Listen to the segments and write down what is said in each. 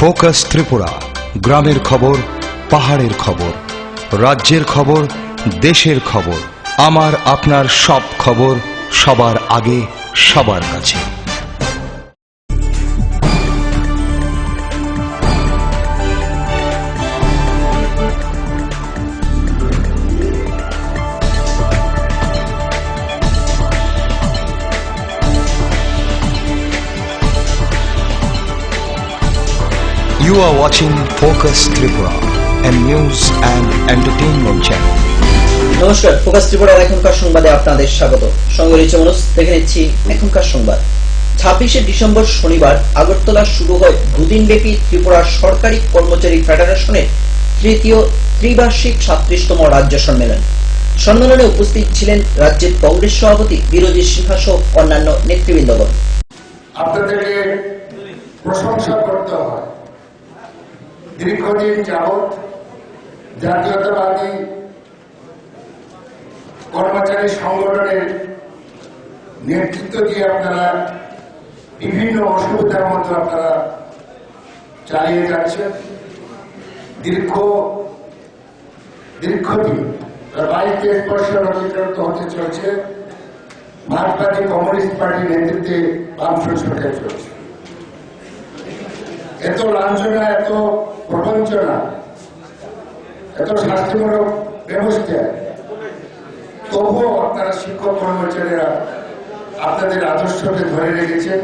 Focus Tripura, গ্রামের খবর, পাহাড়ের খবর, রাজ্যের খবর, দেশের খবর, আমার আপনার সব খবর সবার আগে সবার কাছে। You are watching Focus Tripura, a news and entertainment channel. নমস্কার, ফোকাস ত্রিপুরার এখনকার সংবাদে আপনাদের স্বাগত। সঙ্গে রয়েছে মনোজ। দেখে নিচ্ছি এখনকার সংবাদ। 26শে ডিসেম্বর শনিবার আগরতলা শুরু হয় দুদিনব্যাপী ত্রিপুরার সরকারি কর্মচারী ফেডারেশনের তৃতীয় ত্রিবার্ষিক 37তম রাজ্য সম্মেলন। সম্মেলনে উপস্থিত ছিলেন রাজ্যের কংগ্রেস সভাপতি বিরোধী সিনহা সহ অন্যান্য নেতৃবৃন্দগণ। আপনাদেরকে প্রশংসা করতে হয়। দীর্ঘদিন যাবৎ জাতীয়তাবাদী কর্মচারী সংগঠনের নেতৃত্ব দিয়ে আপনারা বিভিন্ন অসুবিধার মধ্যে আপনারা চালিয়ে যাচ্ছেন। দীর্ঘদিন 22-23 বছর অতিক্রান্ত হতে চলছে মার্কসবাদী কমিউনিস্ট পার্টির নেতৃত্বে বামফ্রন্ট সরকার চলছে। এত লাঞ্ছনা, এত প্রবঞ্চনা, এত শাস্তিমূলক ব্যবস্থা, তবুও আপনারা শিক্ষক কর্মচারীরা আপনাদের আদর্শকে ধরে রেখেছেন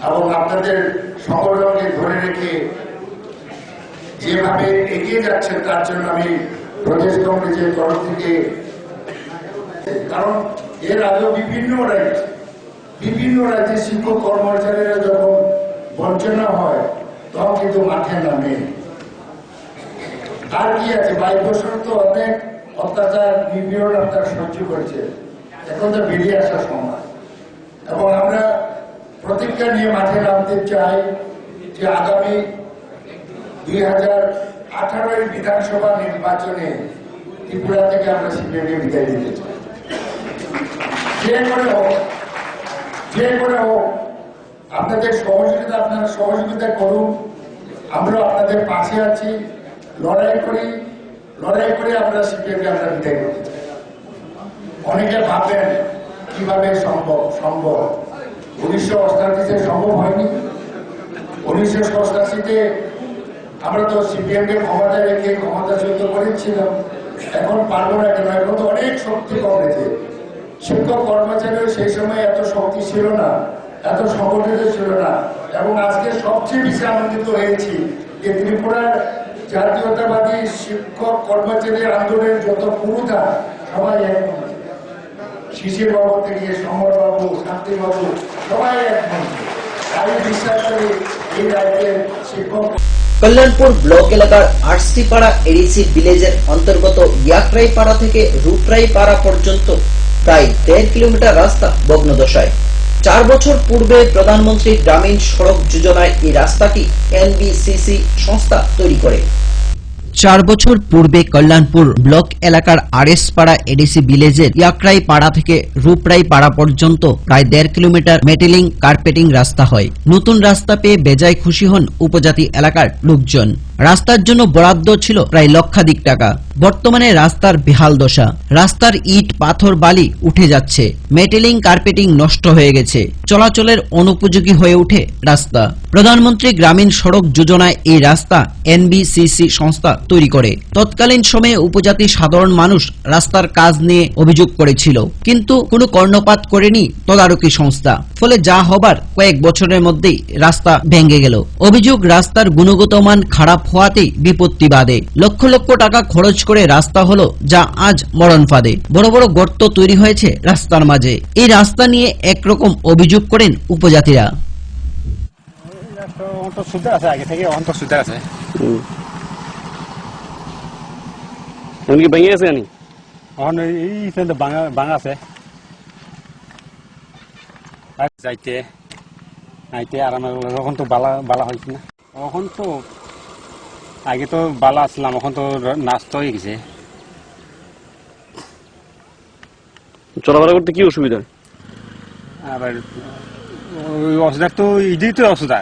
এবং আপনাদের সংগঠনকে ধরে রেখে যেভাবে এগিয়ে যাচ্ছেন তার জন্য আমি প্রদেশ কংগ্রেসের তরফ থেকে, কারণ এর আগেও বিভিন্ন রাজ্যে শিক্ষক কর্মচারীরা যখন বঞ্চনা হয় তখন কিন্তু মাঠে নামে। আর কি আছে, 22 বছর তো অনেক অত্যাচার নিপীড়ন আপনারা সহ্য করেছে, এখন তো বেরিয়ে আসার সময়। এবং আমরা প্রতিজ্ঞা নিয়ে মাঠে নামতে চাই যে আগামী 2018 বিধানসভা নির্বাচনে ত্রিপুরা থেকে আমরা সিপিএমকে বিদায় দিতে চাই। যে করে হোক আপনাদের সহযোগিতা করুন। আমরা আপনাদের পাশে আছি। লড়াই করে আমরা সিপিএমকে আমরা বিদায় করতে চাই। অনেকে ভাবেন কিভাবে সম্ভব 1988 সম্ভব হয়নি। 1988 আমরা তো সিপিএমকে ক্ষমতায় রেখে ক্ষমতাচ্যুত করেছিলাম। এখন পারবো না কেন? এখন তো অনেক শক্তি কমেছে। শিক্ষক কর্মচারীও সেই সময় এত শক্তি ছিল না, এত সংগঠিত ছিল না। এবং আজকে সবচেয়ে বেশি আনন্দিত হয়েছি যে ত্রিপুরার জাতীয়তাবাদী শিক্ষক কর্মচারী আন্দোলনের যত পুরুধা সবাই এক, শিশির বাবু থেকে সমর বাবু, শান্তি বাবু, সবাই এক মন্ত্রী। আমি বিশ্বাস করি এই রাজ্যের শিক্ষক। কল্যাণপুর ব্লক এলাকার আরসিপাড়া এডিসি ভিলেজের অন্তর্গত ইয়াকরাইপাড়া থেকে রূপরাইপাড়া পর্যন্ত প্রায় 1.5 কিলোমিটার রাস্তা ভগ্নদশায়। 4 বছর পূর্বে প্রধানমন্ত্রী গ্রামীণ সড়ক যোজনায় এই রাস্তাটি এনবিসিসি সংস্থা তৈরি করে। 4 বছর পূর্বে কল্যাণপুর ব্লক এলাকার আরএস পাড়া এডিসি ভিলেজের ইয়াকরাই পাড়া থেকে রূপরাই পাড়া পর্যন্ত প্রায় 1.5 কিলোমিটার মেটেলিং কার্পেটিং রাস্তা হয়। নতুন রাস্তা পেয়ে বেজায় খুশি হন উপজাতি এলাকার লোকজন। রাস্তার জন্য বরাদ্দ ছিল প্রায় লক্ষাধিক টাকা। বর্তমানে রাস্তার বেহাল দশা। রাস্তার ইট, পাথর, বালি উঠে যাচ্ছে। মেটেলিং কার্পেটিং নষ্ট হয়ে গেছে। চলাচলের অনুপযোগী হয়ে ওঠে রাস্তা। প্রধানমন্ত্রী গ্রামীণ সড়ক যোজনায় এই রাস্তা এনবিসিসি সংস্থা তৈরি করে। তৎকালীন সময়ে উপজাতি সাধারণ মানুষ রাস্তার কাজ নিয়ে অভিযোগ করেছিল, কিন্তু কোনো কর্ণপাত করেনি তদারকি সংস্থা। ফলে যা হবার কয়েক বছরের মধ্যেই রাস্তা ভেঙে গেল। অভিযোগ, রাস্তার গুণগত মান খারাপ হওয়াতেই বিপত্তি বাধে। লক্ষ লক্ষ টাকা খরচ করে রাস্তা হলো, যা আজ মরণ ফাঁদে। বড় বড় গর্ত তৈরি হয়েছে রাস্তার মাঝে। এই রাস্তা নিয়ে একরকম অভিযোগ করেন উপজাতিরা। আগে থেকে অন্তঃসুবিধা আছে। উনি ভেঙে গেছে জানি এই ভাঙা আছে। যাইতে আইতে আরাম, এখন তো বালা হয়েছে না। এখন তো আগে তো বালা আসলাম, এখন তো নাস্তা হয়ে গেছে। চলাফেরা করতে কি অসুবিধা? আবার অসুবিধা তো ইডি তো অসুবিধা।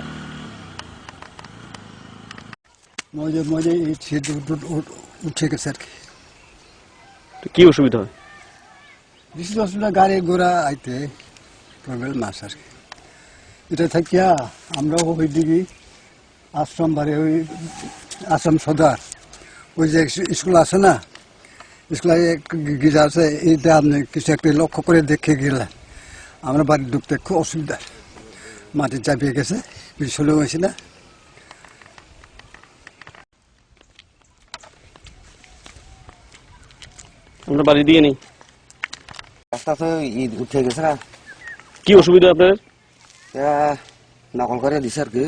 মাঝে মাঝে এই ছিট উঠে গেছে আর কি। তো কি অসুবিধা হয়? বিশেষ অসুবিধা গাড়ি ঘোড়া আইতে প্রবলেম মাস আর কি। এটা থাকিয়া আমরাও ওই দিকে আশ্রম বাড়ি ওই আশ্রম সদর ওই যে স্কুল আছে না, স্কুলে গিজা আছে, এইটা আপনি কিছু একটা লক্ষ্য করে দেখে গেলেন। আমরা বাড়ি ঢুকতে খুব অসুবিধা, মাটি চাপিয়ে গেছে, পিছলেও হয়েছে না। আমরা বাড়ি দিয়ে নেই। রাস্তা তো ঈদ উঠে গেছে না, কি অসুবিধা আপনাদের? নকল করে দিছে আর কি।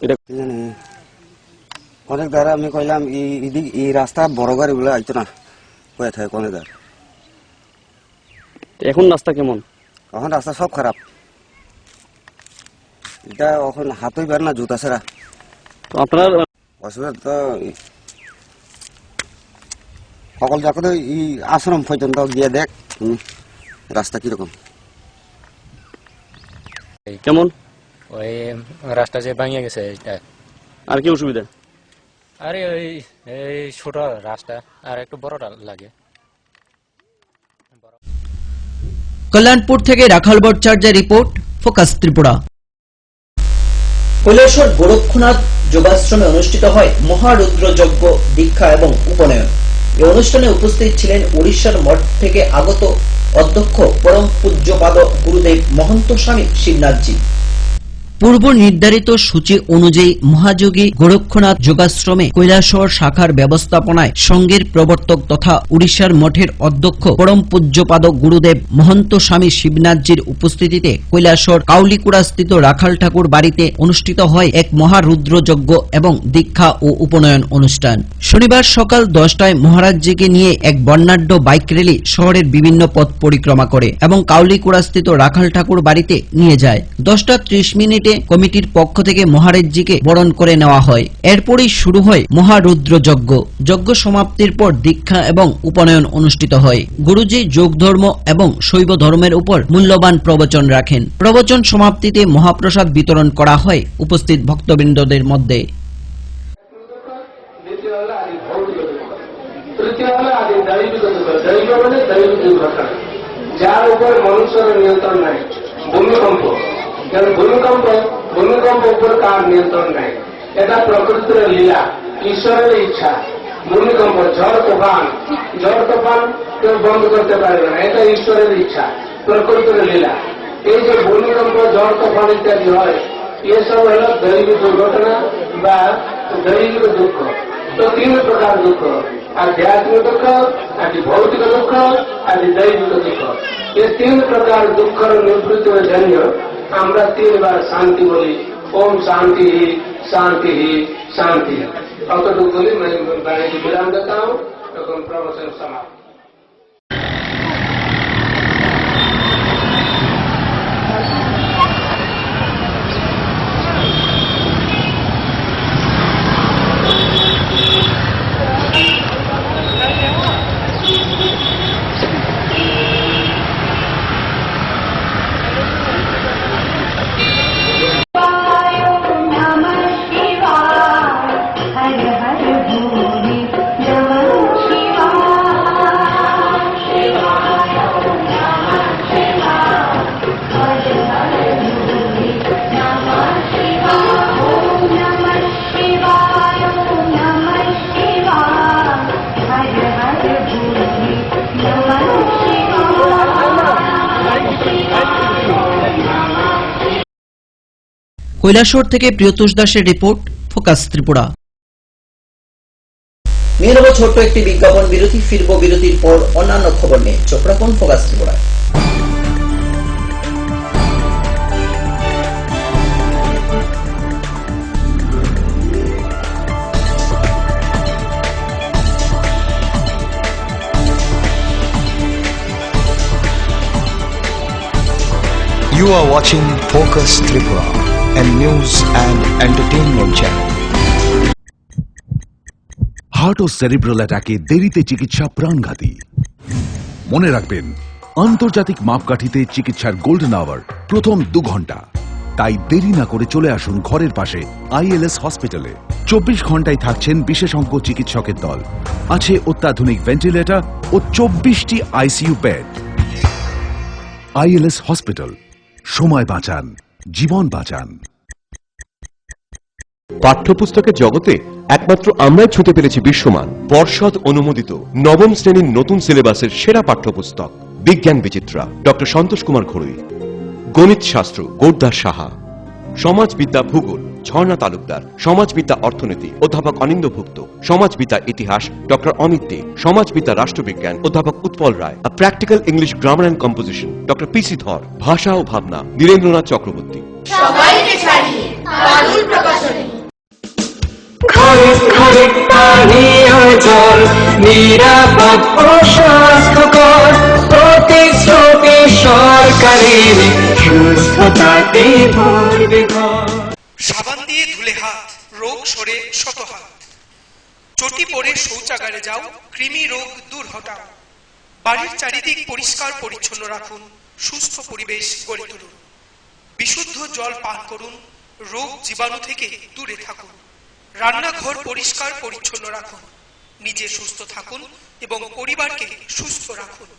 এটা কি জানি অনেক দ্বারা আমি কইলাম এই রাস্তা বড় গাড়ি বলে আইতো না, হয়ে থাকে অনেক দ্বার। এখন রাস্তা কেমন? এখন রাস্তা সব খারাপ, এটা এখন হাতই বের না, জুতা ছাড়া। তো আপনার অসুবিধা তো সকল জায়গা তো এই আশ্রম পর্যন্ত গিয়ে দেখ রাস্তা কিরকম। কেমন? ওই রাস্তা যে ভাঙিয়ে গেছে এটা। আর কি অসুবিধা? আরে ওই এই ছোট রাস্তা আর একটু বড়টা লাগে। কল্যাণপুর থেকে রাখাল ভট্টাচার্যের রিপোর্ট, ফোকাস ত্রিপুরা। কৈলাসহর গোরক্ষনাথ যোগাশ্রমে অনুষ্ঠিত হয় মহারুদ্র যজ্ঞ, দীক্ষা এবং উপনয়ন। এই অনুষ্ঠানে উপস্থিত ছিলেন উড়িষ্যার মঠ থেকে আগত অধ্যক্ষ পরম পূজ্যপাদ গুরুদেব মহন্ত স্বামী শিবনাথজি। পূর্ব নির্ধারিত সূচি অনুযায়ী মহাযোগী গোরক্ষনাথ যোগাশ্রমে কৈলাসহর শাখার ব্যবস্থাপনায় সংঘের প্রবর্তক তথা উড়িষ্যার মঠের অধ্যক্ষ পরম পূজ্যপাদ গুরুদেব মহন্ত স্বামী শিবনাথজির উপস্থিতিতে কৈলাসহর কাউলিকুড়াস্থিত রাখাল ঠাকুর বাড়িতে অনুষ্ঠিত হয় এক মহারুদ্র যজ্ঞ এবং দীক্ষা ও উপনয়ন অনুষ্ঠান। শনিবার সকাল 10টায় মহারাজজিকে নিয়ে এক বর্ণাঢ্য বাইক র্যালি শহরের বিভিন্ন পথ পরিক্রমা করে এবং কাউলিকুড়াস্থিত রাখাল ঠাকুর বাড়িতে নিয়ে যায়। 10:30 মিনিটে কমিটির পক্ষ থেকে মহারাজজিকে বরণ করে নেওয়া হয়। এরপরই শুরু হয় মহারুদ্র যজ্ঞ। যজ্ঞ সমাপ্তির পর দীক্ষা এবং উপনয়ন অনুষ্ঠিত হয়। গুরুজি যোগ ধর্ম এবং শৈব ধর্মের উপর মূল্যবান প্রবচন রাখেন। প্রবচন সমাপ্তিতে মহাপ্রসাদ বিতরণ করা হয় উপস্থিত ভক্তবৃন্দদের মধ্যে। যার উপর মানুষের নিয়ন্ত্রণ নাই, ভূমিকম্প। ভূমিকম্প উপর কার নিয়ন্ত্রণ নাই, এটা প্রকৃতির লীলা, ঈশ্বরের ইচ্ছা। ভূমিকম্প, ঝড় তুফান কেউ বন্ধ করতে পারবে না, এটা ঈশ্বরের ইচ্ছা, প্রকৃতির লীলা। এই যে ভূমিকম্প, ঝড় তুফান ইত্যাদি হয়, এসব হল দৈবিক দুর্ঘটনা বা দৈবিক দুঃখ। তো 3 প্রকার দুঃখ, আধ্যাত্মিক দুঃখ, আদি ভৌতিক দুঃখ, আদি দৈবিক দুঃখ। এই 3 প্রকার দুঃখের নিবৃত্তির জন্য আমরা 3 বার শান্তি বলি, ওম শান্তি শান্তি শান্তি। অতটুকু বলি বাড়িতে বিরাম দেতা হूं, তখন প্রবচন সমাপ্ত। কৈলাসহর থেকে প্রিয়তোষ দাসের রিপোর্ট, ফোকাস ত্রিপুরা। নিয়ে নেব ছোট্ট একটি বিজ্ঞাপন বিরতি, ফিরবো বিরতির পর অন্যান্য খবর নিয়ে। চোখ রাখুন ফোকাস ত্রিপুরায়। You are watching Focus Tripura, a news and entertainment channel. Heart ও সেরিব্রাল অ্যাটাকে দেরিতে চিকিৎসা প্রাণঘাতী। মনে রাখবেন, আন্তর্জাতিক মাপকাঠিতে চিকিৎসার গোল্ডেন আওয়ার প্রথম 2 ঘন্টা। তাই দেরি না করে চলে আসুন ঘরের পাশে আইএলএস হসপিটালে। 24 ঘন্টায় থাকছেন বিশেষজ্ঞ চিকিৎসকের দল, আছে অত্যাধুনিক ভেন্টিলেটর ও 24টি আইসিইউ বেড। আইএলএস হসপিটাল, সময় বাঁচান, জীবন বাঁচান। পাঠ্যপুস্তকের জগতে একমাত্র আমরাই ছুঁতে পেরেছি বিশ্বমান পর্ষদ অনুমোদিত নবম শ্রেণীর নতুন সিলেবাসের সেরা পাঠ্যপুস্তক বিজ্ঞান বিচিত্রা ডক্টর সন্তোষ কুমার ঘড়ুই, গণিত শাস্ত্র গোর্ধা সাহা, সমাজবিদ্যা ভূগোল ঝর্ণা তালুকদার, সমাজবিদ্যা অর্থনীতি অধ্যাপক অনিন্দ্যভুক্ত, সমাজবিদ্যা ইতিহাস ডক্টর অমিত দে, সমাজবিদ্যা রাষ্ট্রবিজ্ঞান অধ্যাপক Utpal Roy, practical English grammar and composition doctor P C Dhar, ভাষা ও ভাবনা নীরেন্দ্রনাথ চক্রবর্তী। সবাইকে ছাড়িয়ে বাদুল প্রকাশনী। ঘরে ঘরে পানীয় জল নিরাপদ ও স্বাস্থ্যকর, প্রতিশ্রুতি সরকারের সুস্থতাতে ভরবে ঘর। সাবান দিয়ে ধুলে হাত, রোগ সরে শত হাত। চটি পরে শৌচাগারে যাও, কৃমি রোগ দূর হটাও। বাড়ির চারিদিক পরিষ্কার পরিচ্ছন্ন রাখুন, সুস্থ পরিবেশ গড়ে তুলুন। বিশুদ্ধ জল পান করুন, রোগ জীবাণু থেকে দূরে থাকুন। রান্নাঘর পরিষ্কার পরিচ্ছন্ন রাখুন, নিজে সুস্থ থাকুন এবং পরিবারকে সুস্থ রাখুন।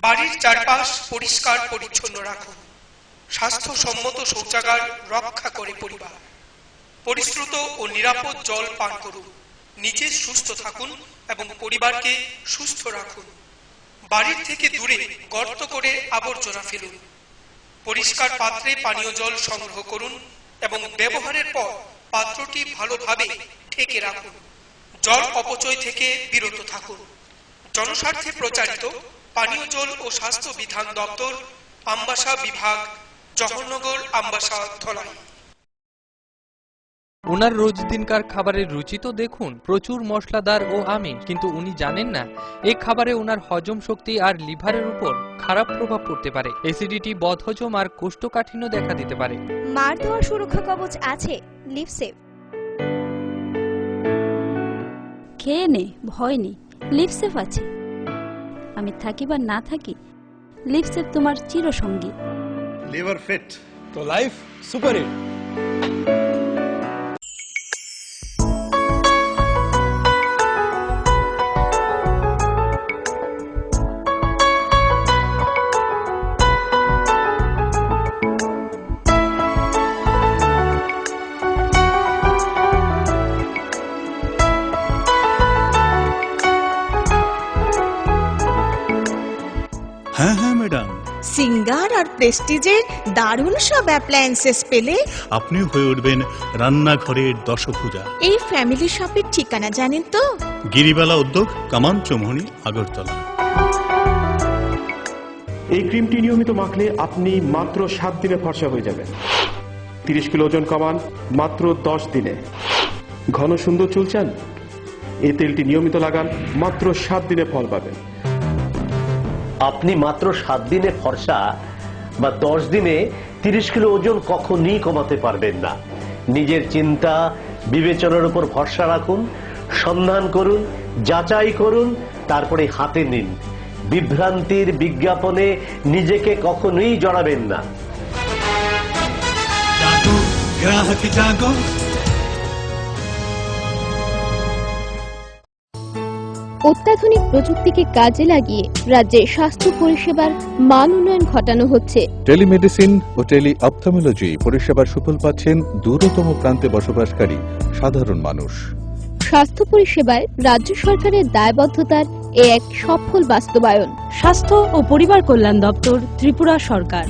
বাড়ির চারপাশ পরিষ্কার পরিচ্ছন্ন রাখুন। স্বাস্থ্যসম্মত শৌচাগার রক্ষা করে পরিবার। পরিশ্রুত ও নিরাপদ জল পান করুন, নিজে সুস্থ থাকুন এবং পরিবারকে সুস্থ রাখুন। বাড়ির থেকে দূরে গর্ত করে আবর্জনা ফেলুন। পরিষ্কার পাত্রে পানীয় জল সংগ্রহ করুন এবং ব্যবহারের পর পাত্রটি ভালোভাবে ঢেকে রাখুন। জল অপচয় থেকে বিরত থাকুন। জনস্বার্থে প্রচারিত পানীয় জল ও স্বাস্থ্য বিধান দপ্তর, আমবাসা বিভাগ, জওহরনগর, আমবাসা, ধলাই। ওনার রোজ দিনকার খাবারের রুচি তো দেখুন, প্রচুর মশলাদার ও আমিষ, কিন্তু উনি জানেন না এই খাবারে ওনার হজম শক্তি আর লিভারের উপর খারাপ প্রভাব পড়তে পারে। অ্যাসিডিটি, বদহজম আর কোষ্ঠকাঠিন্য দেখা দিতে পারে। মার দেওয়ার সুরক্ষা কবচ আছে লিভসেভ। খেয়ে নে, ভয় নেই, লিভসেভ আছে। আমি থাকি বা না থাকি, লিভসেভ তোমার চিরসঙ্গী। লিভার ফিট তো লাইফ সুপার হিট। হ্যাঁ হ্যাঁ ম্যাডাম, সিঙ্গার আর প্রেস্টিজের দারুণ সব অ্যাপ্লায়েন্সেস পেলে আপনিও হয়ে উঠবেন রান্নাঘরের দশভুজা। এই ফ্যামিলি শপের ঠিকানা জানেন তো? গিরিবালা উদ্যোগ, কামান চৌমুহনী, আগরতলা। এই ক্রিমটি নিয়মিত মাখলে আপনি মাত্র 7 দিনে ফর্সা হয়ে যাবেন। 30 কিলো ওজন কমান মাত্র 10 দিনে। ঘন সুন্দর চুল চান? এই তেলটি নিয়মিত লাগান, মাত্র 7 দিনে ফল পাবেন। আপনি মাত্র 7 দিনে ফর্সা বা 10 দিনে 30 কিলো ওজন কখনই কমাতে পারবেন না। নিজের চিন্তা বিবেচনার উপর ভরসা রাখুন, সন্ধান করুন, যাচাই করুন, তারপরে হাতে নিন। বিভ্রান্তির বিজ্ঞাপনে নিজেকে কখনোই জড়াবেন না। গ্রাহক জাগো। অত্যাধুনিক প্রযুক্তিকে কাজে লাগিয়ে রাজ্যে স্বাস্থ্য পরিষেবার মান উন্নয়ন ঘটানো হচ্ছে। টেলিমেডিসিন ও টেলি অপথলমোলজি পরিষেবার সুফল পাচ্ছেন দূরতম প্রান্তে বসবাসকারী সাধারণ মানুষ। স্বাস্থ্য পরিষেবায় রাজ্য সরকারের দায়বদ্ধতার এক সফল বাস্তবায়ন। স্বাস্থ্য ও পরিবার কল্যাণ দপ্তর, ত্রিপুরা সরকার।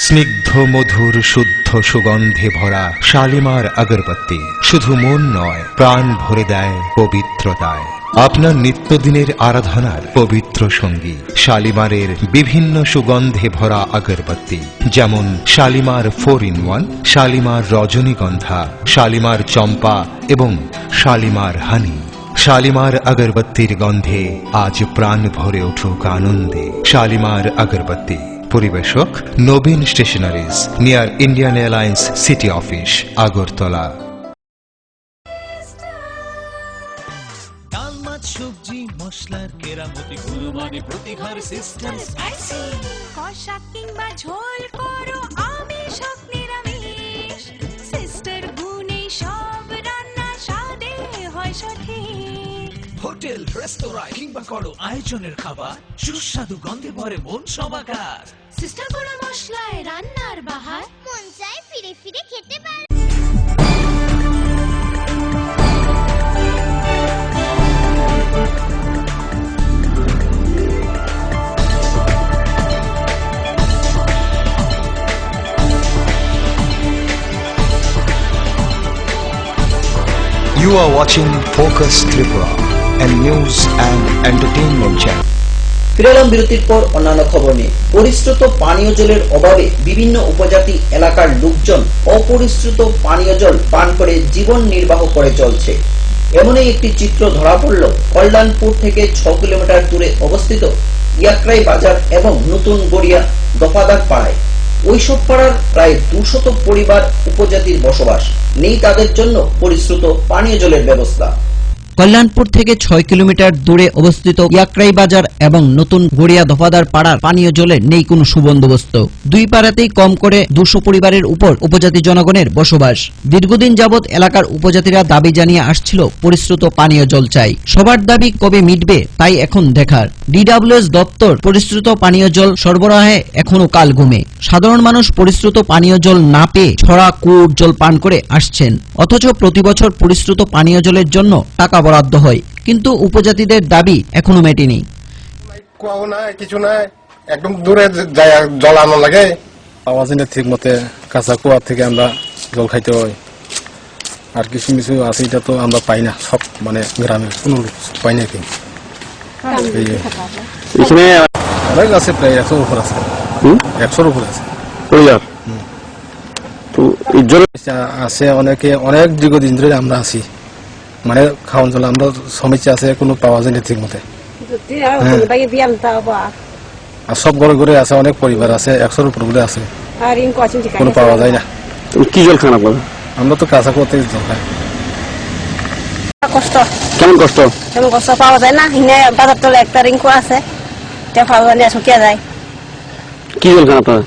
স্নিগ্ধ মধুর শুদ্ধ সুগন্ধে ভরা শালিমার আগরবাতি শুধু মন নয়, প্রাণ ভরে দেয় পবিত্রতায়। আপনার নিত্যদিনের আরাধনার পবিত্র সঙ্গী শালিমারের বিভিন্ন সুগন্ধে ভরা আগরবাতি, যেমন শালিমার 4-in-1, শালিমার রজনীগন্ধা, শালিমার চম্পা এবং শালিমার হানি। শালিমার আগরবাতির গন্ধে আজ প্রাণ ভরে উঠুক আনন্দে। শালিমার আগরবাতি। পরিবেশক Nabin stationeries, near Indian Airlines city office, Agartala. ডাল, মাছ, সবজি, মশলার কেরামতি, কুরবানি, প্রতিঘর সিস্টেম, কষা কিংবা ঝোল করো আমিষ রেস্তোরাঁ কিংবা করো আয়োজনের খাবার, সুস্বাদু গন্ধে ভরে মন সমাকার। সিস্টার পোড়া মশলায় রান্নার বাহার, মন চায় ফিরে ফিরে খেতে পারে। You are watching Focus Tripura, a news and entertainment channel. ফিরে এলাম বিরতির পর অন্যান্য খবর নিয়ে। পরিশ্রুত পানীয় জলের অভাবে বিভিন্ন উপজাতি এলাকার লোকজন অপরিশ্রুত পানীয় জল পান করে জীবন নির্বাহ করে চলছে। এমনই একটি চিত্র ধরা পড়ল কল্যাণপুর থেকে 6 কিলোমিটার দূরে অবস্থিত ইয়াকরাই বাজার এবং নতুন গড়িয়া দফাদার পাড়ায়। ওইসব পাড়ার প্রায় 200 পরিবার উপজাতির বসবাস, নেই তাদের জন্য পরিশ্রুত পানীয় জলের ব্যবস্থা। কল্যাণপুর থেকে 6 কিলোমিটার দূরে অবস্থিত ইয়াকরাই বাজার এবং নতুন গড়িয়া দফাদার পাড়ার পানীয় জলের নেই কোনো সুবন্দোবস্ত। দুই পাড়াতেই কম করে 200 পরিবারের উপর উপজাতি জনগণের বসবাস। দীর্ঘদিন যাবৎ এলাকার উপজাতিরা দাবি জানিয়ে আসছিল পরিশ্রুত পানীয় জল চাই। সবার দাবি কবে মিটবে তাই এখন দেখার। DWS দপ্তর পরিশ্রুত পানীয় জল সরবরাহে এখনো কাল ঘুমে। সাধারণ মানুষ পরিশ্রুত পানীয় জল না পেয়ে ছড়া কুয়োর জল পান করে আসছেন, অথচ প্রতি বছর পরিশ্রুত পানীয় জলের জন্য টাকা বরাদ্দ হয়, কিন্তু উপজাতিদের দাবি এখনো মেটেনি। কুয়াও নাই, কিছু নাই, একদম দূরে জল আনা লাগে। পাওয়া যায় না ঠিক মতে, কাঁচা কুয়া থেকে আমরা জল খাইতে হয়। আর কিছু কিছু আছে, এটা তো আমরা পাই না, সব মানে গ্রামের কোনো পাই না। এখানে অনেক আছে, প্রায় 100-র উপর আছে। 100-র উপর আছে আছে অনেকে, অনেক দীর্ঘদিন ধরে আমরা আছি, মানে খাওয়ান জল আমরা সমস্যা আছে, কোনো পাওয়া যায় না ঠিক মতে। আর সব ঘরে ঘরে আছে, অনেক পরিবার আছে, 100-র উপর ঘুরে আছে, কোনো পাওয়া যায় না। কি জল খান আপনারা? আমরা তো কাঁচা করতে জল খাই। কষ্ট, কেমন কষ্ট? কেমন কষ্ট পাওয়া যায় না, হিনে বাজার তলে একটা রিঙ্কু আছে, পাওয়া যায় শুকিয়ে যায়। কি জল খান আপনারা?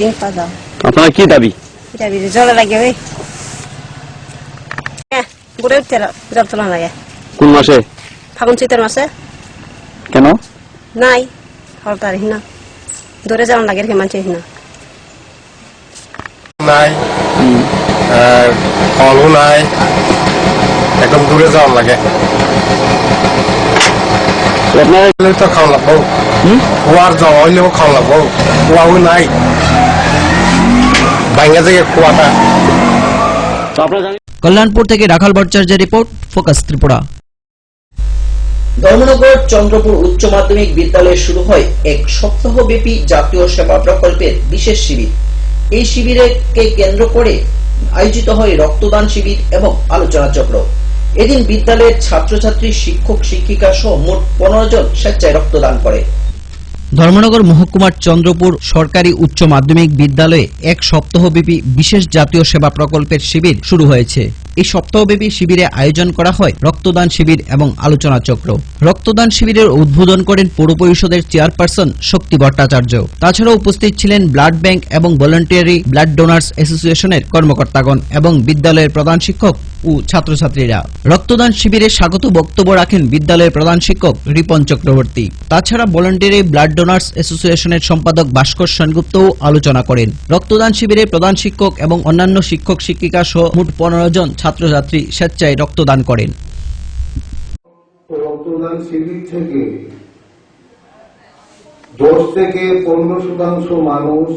রিঙ্ক পাওয়া যায়। আপনারা কি দাবি? জলে লাগে ওই গড়ে উঠতে জল তোলা লাগে। কোন মাসে? ফাগুন চৈতের মাসে। কেন নাই হরতার হিনা দূরে যাওয়ার লাগে রেখে মানছে হিনা নাই, ফলও নাই, একদম দূরে যাওয়ার লাগে। তো খাওয়া লাগবো, কুয়ার জল হইলেও খাওয়া লাগবো, কুয়াও নাই, ভাঙা থেকে কুয়াটা। কল্যাণপুর থেকে রাখাল ভট্টাচার্যের রিপোর্ট, ফোকাস ত্রিপুরা। ধর্মনগর চন্দ্রপুর উচ্চ মাধ্যমিক বিদ্যালয়ে শুরু হয় এক সপ্তাহব্যাপী জাতীয় সেবা প্রকল্পের বিশেষ শিবির। এই শিবিরকে কেন্দ্র করে আয়োজিত হয় রক্তদান শিবির এবং আলোচনা চক্র। এদিন বিদ্যালয়ের ছাত্রছাত্রী, শিক্ষক শিক্ষিকা সহ মোট 15 জন স্বেচ্ছায় রক্তদান করে। ধর্মনগর মহকুমার চন্দ্রপুর সরকারি উচ্চ মাধ্যমিক বিদ্যালয়ে এক সপ্তাহব্যাপী বিশেষ জাতীয় সেবা প্রকল্পের শিবির শুরু হয়েছে। এই সপ্তাহব্যাপী শিবিরে আয়োজন করা হয় রক্তদান শিবির এবং আলোচনা চক্র। রক্তদান শিবিরের উদ্বোধন করেন পৌর পরিষদের চেয়ারপারসন শক্তি ভট্টাচার্য। তাছাড়াও উপস্থিত ছিলেন ব্লাড ব্যাংক এবং ভলান্টিয়ারি ব্লাড ডোনার্স অ্যাসোসিয়েশনের কর্মকর্তাগণ এবং বিদ্যালয়ের প্রধান শিক্ষক ও ছাত্রছাত্রীরা। রক্তদান শিবিরে স্বাগত বক্তব্য রাখেন বিদ্যালয়ের প্রধান শিক্ষক রিপন চক্রবর্তী। তাছাড়া ভলান্টিয়ারি ব্লাড ডোনার্স অ্যাসোসিয়েশনের সম্পাদক ভাস্কর সেনগুপ্তও আলোচনা করেন। রক্তদান শিবিরে প্রধান শিক্ষক এবং অন্যান্য শিক্ষক শিক্ষিকা সহ মোট 15 জন ছাত্রছাত্রী স্বেচ্ছায় রক্তদান করেন। রক্তদান শিবির থেকে 10 থেকে 15% মানুষ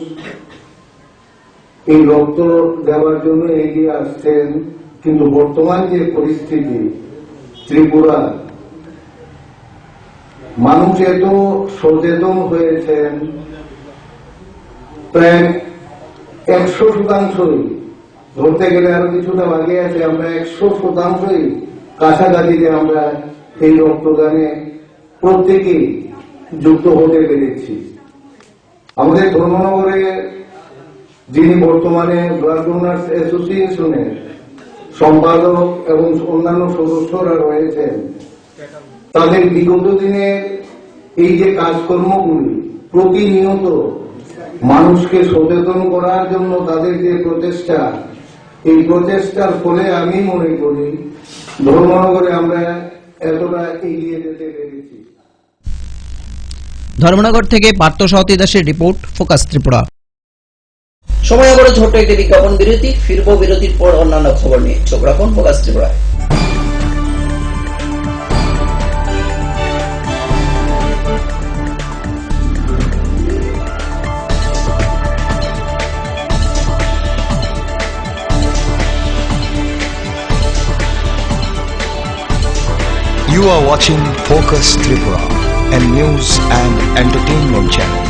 এই রক্ত দেওয়ার জন্য এগিয়ে আসছেন, কিন্তু বর্তমান যে পরিস্থিতি ত্রিপুরা, মানুষ এত সচেতন হয়েছেন, প্রায় 100% ধরতে গেলে আরো কিছুটা বাকি আছে, আমরা 100% কাছাকাছিতে আমরা এই রক্তদানে প্রত্যেকেই যুক্ত হতে পেরেছি। আমাদের ধর্মনগরে যিনি বর্তমানে ব্লাড ডোনার্স অ্যাসোসিয়েশনের সম্পাদক এবং অন্যান্য সদস্যরা রয়েছেন, তাদের বিগত দিনে এই যে কাজকর্মগুলি প্রতিনিয়ত মানুষকে সচেতন করার জন্য তাদের যে প্রচেষ্টা, এই প্রচেষ্টার ফলে আমি মনে করি ধর্মনগরে আমরা এতটা এগিয়ে যেতে পেরেছি। ধর্মনগর থেকে পার্থ সাউতি দাসের রিপোর্ট, ফোকাস ত্রিপুরা। সময় আবারও ছোট্ট একটি বিজ্ঞাপন বিরতি, ফিরবো বিরতির পর অন্যান্য খবর নিয়ে। চোখ রাখুন ফোকাস ত্রিপুরায়। You are watching Focus Tripura, a news and entertainment channel.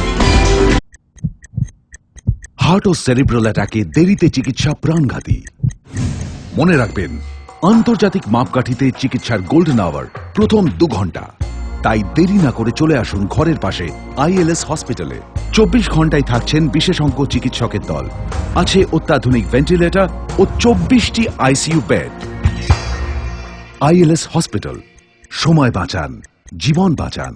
Heart ও সেরিব্রাল অ্যাটাকে দেরিতে চিকিৎসা প্রাণঘাতী। মনে রাখবেন, আন্তর্জাতিক মাপকাঠিতে চিকিৎসার গোল্ডেন আওয়ার প্রথম 2 ঘন্টা। তাই দেরি না করে চলে আসুন ঘরের পাশে ILS হসপিটালে। 24 ঘন্টায় থাকছেন বিশেষজ্ঞ চিকিৎসকের দল। আছে অত্যাধুনিক ভেন্টিলেটর ও 24টি ICU বেড। ILS হসপিটাল, সময় বাঁচান, জীবন বাঁচান।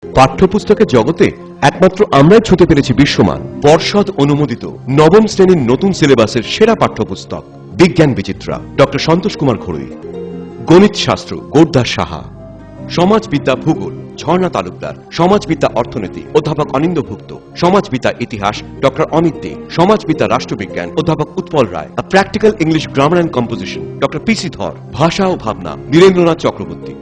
পাঠ্যপুস্তকের জগতে একমাত্র আমরাই ছুঁতে পেরেছি বিশ্বমান পর্ষদ অনুমোদিত নবম শ্রেণীর নতুন সিলেবাসের সেরা পাঠ্যপুস্তক বিজ্ঞান বিচিত্রা, ডক্টর সন্তোষ কুমার ঘড়ুই। গণিত শাস্ত্র গোর্ধা সাহা, সমাজবিদ্যা ভূগোল ঝর্ণা তালুকদার, সমাজবিদ্যা অর্থনীতি অধ্যাপক অনিন্দ্যভুক্ত, সমাজবিদ্যা ইতিহাস ডক্টর অমিত দে, সমাজবিদ্যা রাষ্ট্রবিজ্ঞান অধ্যাপক Utpal Roy, practical English grammar and composition doctor PC Dhar, ভাষা ও ভাবনা নীরেন্দ্রনাথ চক্রবর্তী।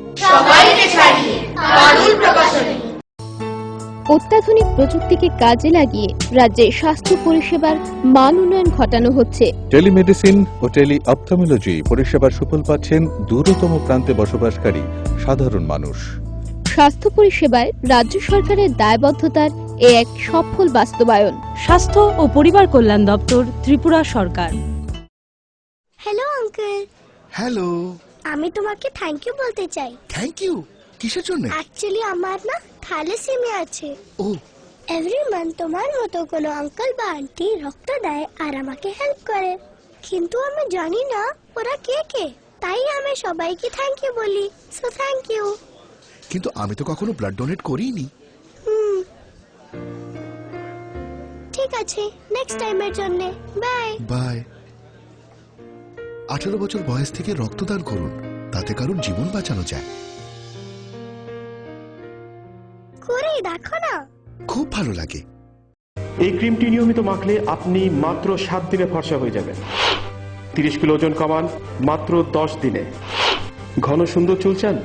অত্যাধুনিক প্রযুক্তিকে কাজে লাগিয়ে রাজ্যে স্বাস্থ্য পরিষেবার মান উন্নয়ন ঘটানো হচ্ছে। টেলিমেডিসিন ও টেলি অপথলমোলজি পরিষেবার সুফল পাচ্ছেন দূরতম প্রান্তে বসবাসকারী সাধারণ মানুষ। স্বাস্থ্য পরিষেবায় রাজ্য সরকারের দায়বদ্ধতার এক সফল বাস্তবায়ন। স্বাস্থ্য ও পরিবার কল্যাণ দপ্তর, ত্রিপুরা সরকার। Hello uncle. হ্যালো। আমি তোমাকে থ্যাংক ইউ বলতে চাই। Thank you? কিসের জন্য? অ্যাকচুয়ালি আমার না থ্যালাসেমিয়া আছে। ও। এভরি মান্থ তোমার মতো কোনো আঙ্কেল বা আন্টি রক্ত দেয় আর আমাকে হেল্প করে, কিন্তু আমি জানি না ওরা কে কে, তাই আমি সবাইকে থ্যাংক ইউ বলি। So thank you. কিন্তু আমি তো কখনো ব্লাড ডোনেট করিনি। ঠিক আছে, নেক্সট টাইমের জন্য বাই। বাই। 18 বছর বয়স থেকে রক্তদান করুন, তাতে কারোর জীবন বাঁচানো যায়। করে দেখো না, খুব ভালো লাগে। এই ক্রিমটি নিয়মিত মাখলে আপনি মাত্র 7 দিনে ফর্সা হয়ে যাবেন। 30 কিলো ওজন কমান মাত্র 10 দিনে। ঘন সুন্দর চুল চান?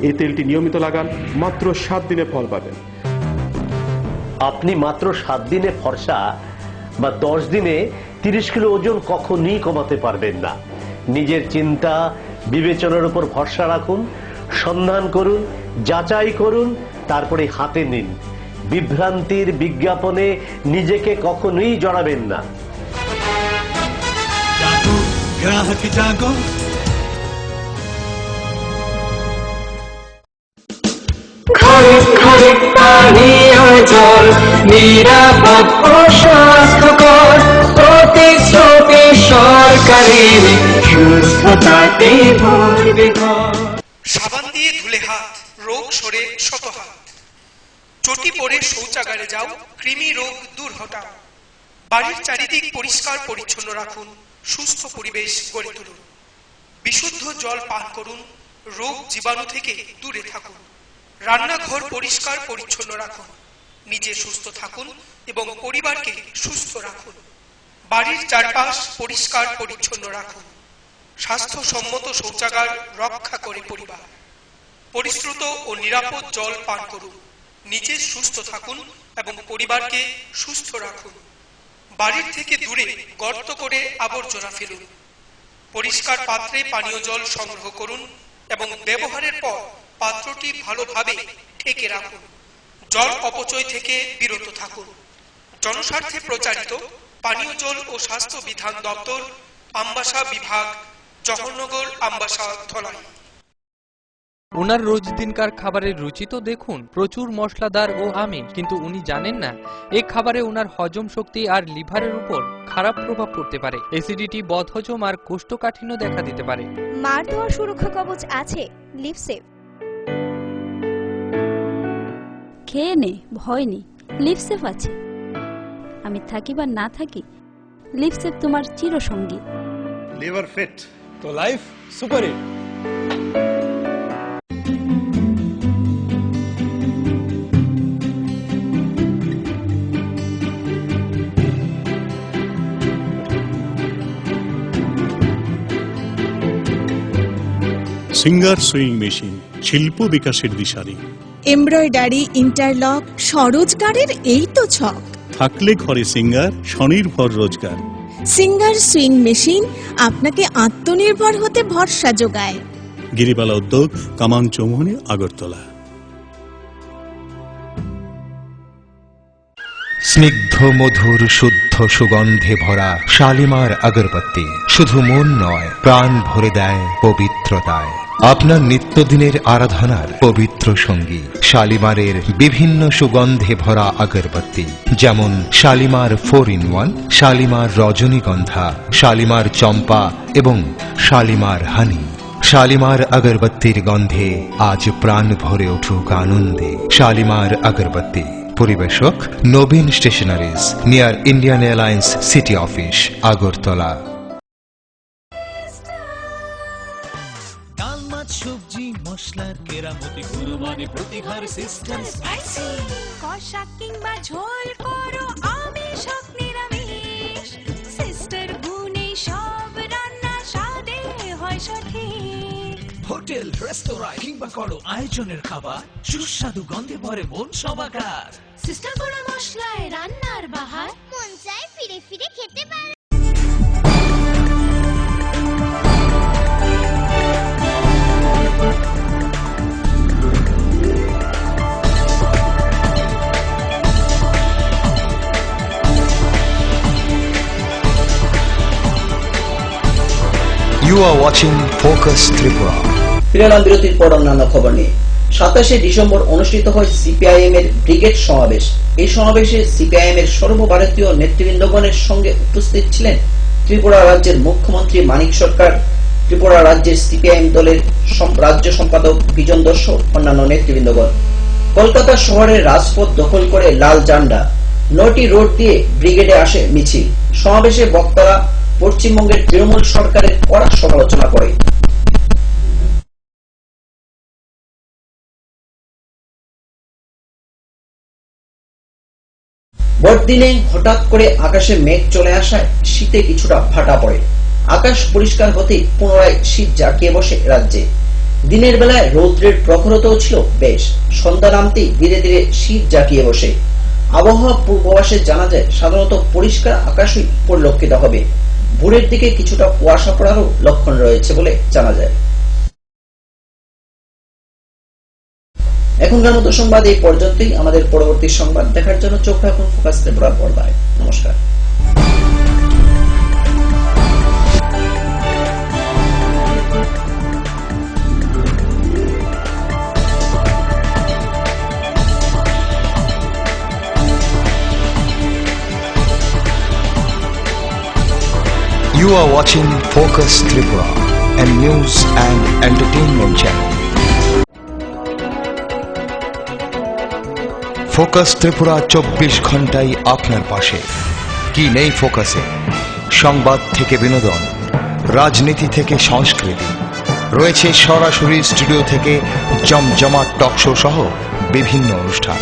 এই তেলটি নিয়মিত লাগান, মাত্র 7 দিনে ফল পাবেন। আপনি মাত্র 7 দিনে ফর্সা বা 10 দিনে 30 কিলো ওজন কখনই কমাতে পারবেন না। নিজের চিন্তা বিবেচনার উপর ভরসা রাখুন, সন্ধান করুন, যাচাই করুন, তারপরে হাতে নিন। বিভ্রান্তির বিজ্ঞাপনে নিজেকে কখনোই জড়াবেন না। গ্রাহক জাগো। ঘরে ঘরে পানীয় জল নিরাপদ ও স্বাস্থ্যকর, প্রতিশ্রুতি সরকারের সুস্থতাতে ভরবে ঘর। সাবান দিয়ে ধুলে হাত, রোগ সরে শত হাত। চটি পরে শৌচাগারে যাও, কৃমি রোগ দূর হটাও। বাড়ির চারিদিক পরিষ্কার পরিচ্ছন্ন রাখুন, সুস্থ পরিবেশ গড়ে তুলুন। বিশুদ্ধ জল পান করুন, রোগ জীবাণু থেকে দূরে থাকুন। রান্নাঘর পরিষ্কার পরিচ্ছন্ন রাখুন, নিজে সুস্থ থাকুন এবং পরিবারকে সুস্থ রাখুন। বাড়ির চারপাশ পরিষ্কার পরিচ্ছন্ন রাখুন। স্বাস্থ্যসম্মত শৌচাগার রক্ষা করে পরিবার। পরিশ্রুত ও নিরাপদ জল পান করুন, নিজে সুস্থ থাকুন এবং পরিবারকে সুস্থ রাখুন। বাড়ির থেকে দূরে গর্ত করে আবর্জনা ফেলুন। পরিষ্কার পাত্রে পানীয় জল সংগ্রহ করুন এবং ব্যবহারের পর পাত্রটি ভালোভাবে ঢেকে রাখুন। জল অপচয় থেকে বিরত থাকুন। জনস্বার্থে প্রচারিত পানীয় জল ও স্বাস্থ্য বিধান দপ্তর, আমবাসা বিভাগ, জওহরনগর, আমবাসা, ধলাই। ওনার রোজ দিনকার খাবারের রুচি তো দেখুন, প্রচুর মশলাদার ও আমিষ, কিন্তু উনি জানেন না এই খাবারে ওনার হজম শক্তি আর লিভারের উপর খারাপ প্রভাব পড়তে পারে। অ্যাসিডিটি, বদহজম আর কোষ্ঠকাঠিন্য দেখা দিতে পারে। মার দেওয়া সুরক্ষা কবচ আছে লিভসেভ। খেয়ে নে, ভয় নেই, লিভসেভ আছে। আমি থাকি বা না থাকি, লিভসেভ তোমার চিরসঙ্গী। লিভার ফিট তো life super hit. Singer sewing machine শিল্প বিকাশের দিশারি। এমব্রয়ডারি, ইন্টারলক, স্বরোজগারের এই তো ছক। থাকলে ঘরে সিঙ্গার, স্বনির্ভর রোজগার। সিঙ্গার সুইং মেশিন আপনাকে আত্মনির্ভর হতে ভরসা যোগায়। গিরিবালা উদ্যোগ, কামাং চৌমুহনী, আগরতলা। স্নিগ্ধ মধুর শুদ্ধ সুগন্ধে ভরা শালিমার আগরবাতি শুধু মন নয়, প্রাণ ভরে দেয় পবিত্রতায়। আপনার নিত্যদিনের আরাধনার পবিত্র সঙ্গী শালিমারের বিভিন্ন সুগন্ধে ভরা আগরবাতি, যেমন শালিমার 4-in-1, শালিমার রজনীগন্ধা, শালিমার চম্পা এবং শালিমার হানি। শালিমার আগরবাতির গন্ধে আজ প্রাণ ভরে উঠুক আনন্দে। শালিমার আগরবাতি। পরিবেশক Nabin stationeries, near Indian Airlines city office, Agartala. ডাল মাছ সবজি মশলার কেরামতি কুরবানি প্রতিঘর সিস্টার স্পাইসি। কষা কিংবা ঝোল করো আমিষ হোক নিরামিষ, সিস্টার গুনে সব রান্না স্বাদে হয় সঠিক। হোটেল, রেস্তোরাঁ কিংবা করো আয়োজনের খাবার, সুস্বাদু গন্ধে ভরে মন সবাকার। সিস্টার গুঁড়ো মশলায় রান্নার বাহার, মন চায় ফিরে ফিরে খেতে পারে। You are watching Focus Tripura. ফিরলাম বিরতির পর অন্যান্য খবর নিয়ে। 27শে ডিসেম্বর অনুষ্ঠিত হয় সিপিআইএম এর ব্রিগেড সমাবেশ। এই সমাবেশে সিপিআইএম এর সর্বভারতীয় নেতৃবৃন্দগণের সঙ্গে উপস্থিত ছিলেন ত্রিপুরা রাজ্যের মুখ্যমন্ত্রী মানিক সরকার, ত্রিপুরা রাজ্যের সিপিআইএম দলের রাজ্য সম্পাদক বিজন দত্ত, অন্যান্য নেতৃবৃন্দগণ। কলকাতা শহরের রাজপথ দখল করে লাল ঝান্ডা, 9টি রোড দিয়ে ব্রিগেডে আসে মিছিল। সমাবেশে বক্তারা পশ্চিমবঙ্গের তৃণমূল সরকারের কড়া সমালোচনা করে। বড়দিনে হঠাৎ করে আকাশে মেঘ চলে আসায় শীতে কিছুটা ভাটা পড়ে। আকাশ পরিষ্কার হতেই পুনরায় শীত জাঁকিয়ে বসে রাজ্যে। দিনের বেলায় রৌদ্রের প্রখরতাও ছিল বেশ, সন্ধ্যা নামতেই ধীরে ধীরে শীত জাঁকিয়ে বসে। আবহাওয়া পূর্বাভাসে জানা যায় সাধারণত পরিষ্কার আকাশই পরিলক্ষিত হবে। ভোরের দিকে কিছুটা কুয়াশা পড়ারও লক্ষণ রয়েছে বলে জানা যায়। এখনকার মতো সংবাদ এই পর্যন্তই। আমাদের পরবর্তী সংবাদ দেখার জন্য চোখ রাখুন ফোকাস ত্রিপুরা পর্দায়। নমস্কার। You are watching Focus Tripura, a news and entertainment channel. Focus Tripura 24 ঘন্টায় আপনার পাশে। কি নেই ফোকাসে? সংবাদ থেকে বিনোদন, রাজনীতি থেকে সংস্কৃতি, রয়েছে সরাসরি স্টুডিও থেকে জমজমাট টক শো সহ বিভিন্ন অনুষ্ঠান।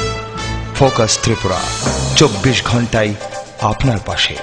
ফোকাস ত্রিপুরা 24 ঘন্টায় আপনার পাশে।